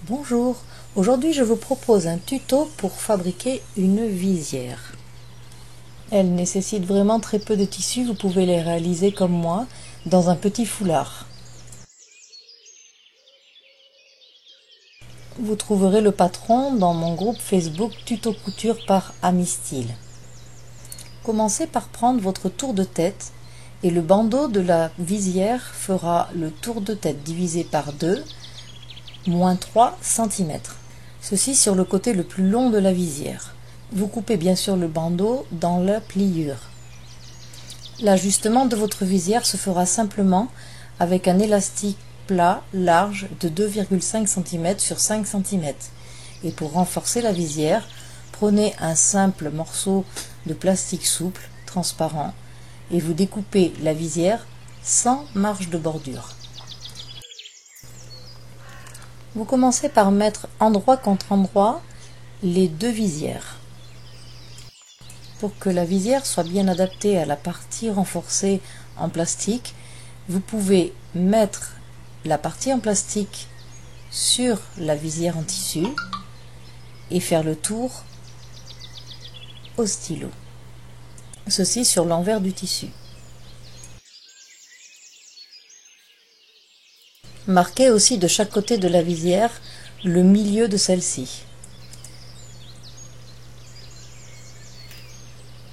Bonjour, aujourd'hui je vous propose un tuto pour fabriquer une visière. Elle nécessite vraiment très peu de tissu, vous pouvez les réaliser comme moi dans un petit foulard. Vous trouverez le patron dans mon groupe Facebook Tuto Couture par Amistyle. Commencez par prendre votre tour de tête et le bandeau de la visière fera le tour de tête divisé par 2, moins 3 cm. Ceci sur le côté le plus long de la visière. Vous coupez bien sûr le bandeau dans la pliure. L'ajustement de votre visière se fera simplement avec un élastique plat large de 2,5 cm sur 5 cm. Et pour renforcer la visière, prenez un simple morceau de plastique souple, transparent, et vous découpez la visière sans marge de bordure. Vous commencez par mettre endroit contre endroit les deux visières. Pour que la visière soit bien adaptée à la partie renforcée en plastique, vous pouvez mettre la partie en plastique sur la visière en tissu et faire le tour au stylo. Ceci sur l'envers du tissu. Marquez aussi de chaque côté de la visière le milieu de celle-ci.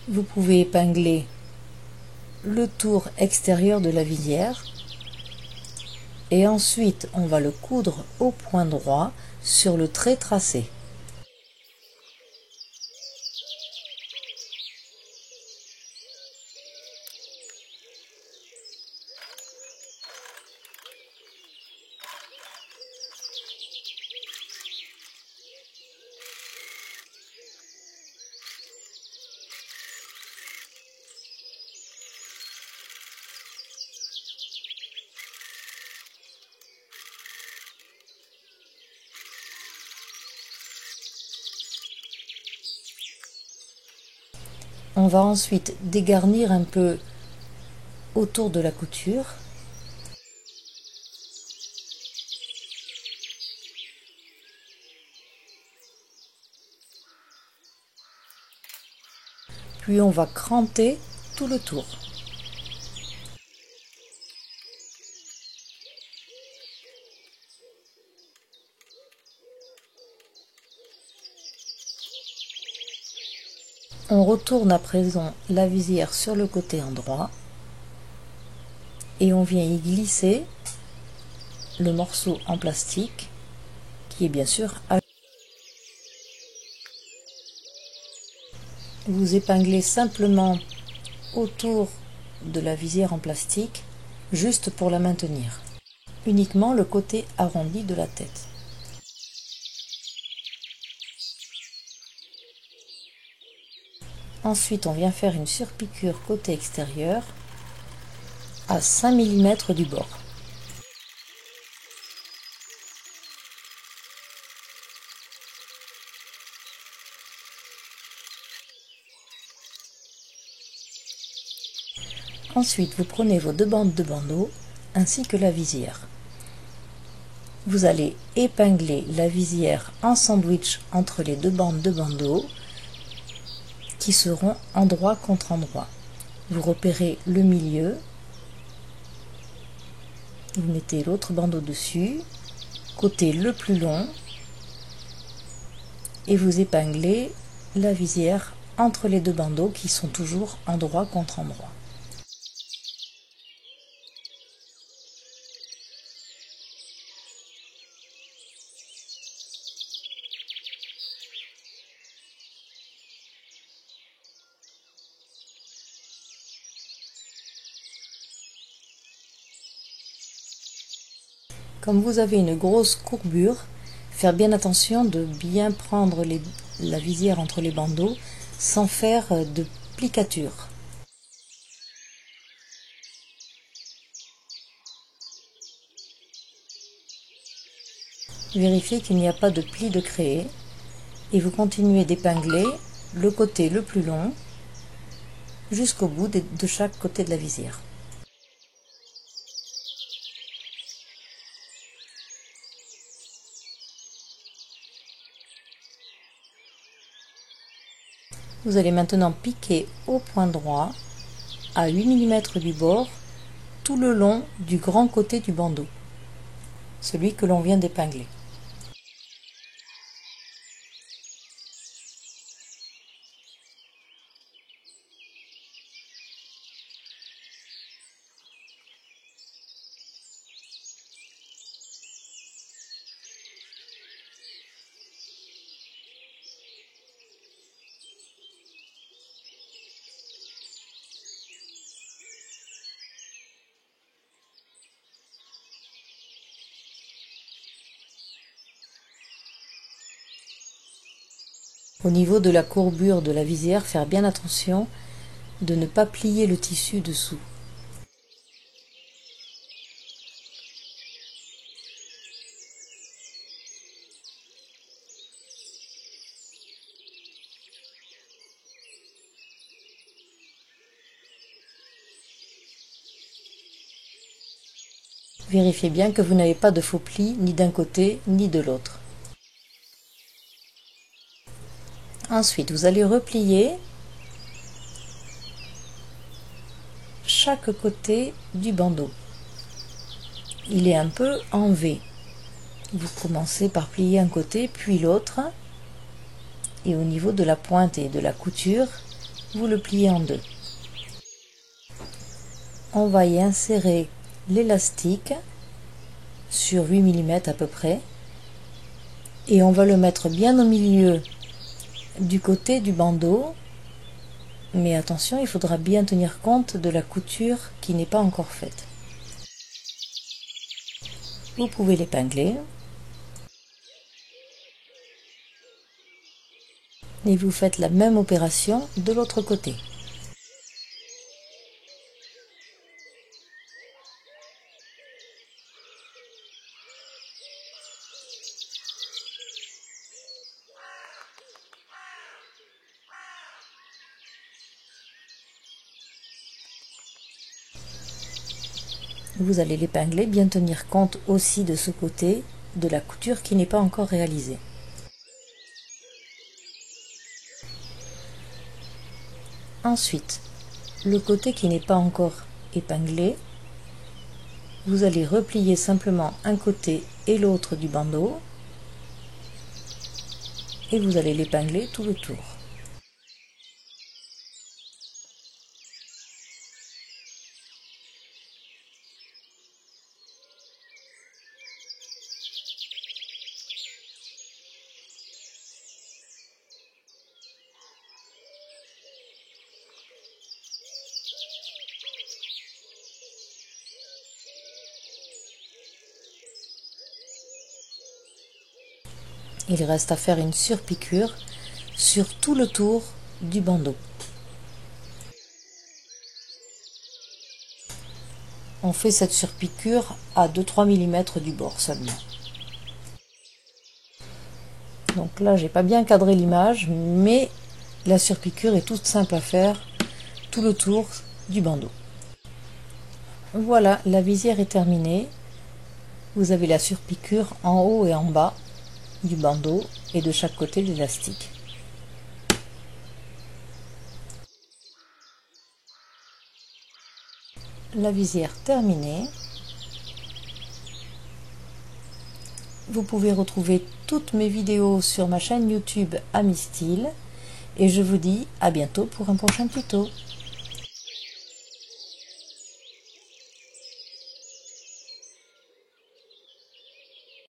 Vous pouvez épingler le tour extérieur de la visière et ensuite on va le coudre au point droit sur le trait tracé. On va ensuite dégarnir un peu autour de la couture. Puis on va cranter tout le tour. On retourne à présent la visière sur le côté endroit et on vient y glisser le morceau en plastique qui est bien sûr à... Vous épinglez simplement autour de la visière en plastique juste pour la maintenir. Uniquement le côté arrondi de la tête. Ensuite, on vient faire une surpiqûre côté extérieur à 5 mm du bord. Ensuite, vous prenez vos deux bandes de bandeau ainsi que la visière. Vous allez épingler la visière en sandwich entre les deux bandes de bandeau qui seront endroit contre endroit. Vous repérez le milieu, vous mettez l'autre bandeau dessus, côté le plus long, et vous épinglez la visière entre les deux bandeaux qui sont toujours endroit contre endroit. Comme vous avez une grosse courbure, faire bien attention de bien prendre la visière entre les bandeaux sans faire de plicature. Vérifiez qu'il n'y a pas de pli de créé et vous continuez d'épingler le côté le plus long jusqu'au bout de chaque côté de la visière. Vous allez maintenant piquer au point droit, à 8 mm du bord, tout le long du grand côté du bandeau, celui que l'on vient d'épingler. Au niveau de la courbure de la visière, faire bien attention de ne pas plier le tissu dessous. Vérifiez bien que vous n'avez pas de faux plis ni d'un côté ni de l'autre. Ensuite, vous allez replier chaque côté du bandeau. Il est un peu en V. Vous commencez par plier un côté puis l'autre, et au niveau de la pointe et de la couture, vous le pliez en deux. On va y insérer l'élastique sur 8 mm à peu près, et on va le mettre bien au milieu du côté du bandeau, mais attention, il faudra bien tenir compte de la couture qui n'est pas encore faite. Vous pouvez l'épingler et vous faites la même opération de l'autre côté. Vous allez l'épingler, bien tenir compte aussi de ce côté de la couture qui n'est pas encore réalisée. Ensuite, le côté qui n'est pas encore épinglé, vous allez replier simplement un côté et l'autre du bandeau et vous allez l'épingler tout le tour. Il reste à faire une surpiqûre sur tout le tour du bandeau. On fait cette surpiqûre à 2-3 mm du bord seulement. Donc là, j'ai pas bien cadré l'image, mais la surpiqûre est toute simple à faire tout le tour du bandeau. Voilà, la visière est terminée. Vous avez la surpiqûre en haut et en bas du bandeau et de chaque côté de l'élastique. La visière terminée. Vous pouvez retrouver toutes mes vidéos sur ma chaîne YouTube Amistyle et je vous dis à bientôt pour un prochain tuto.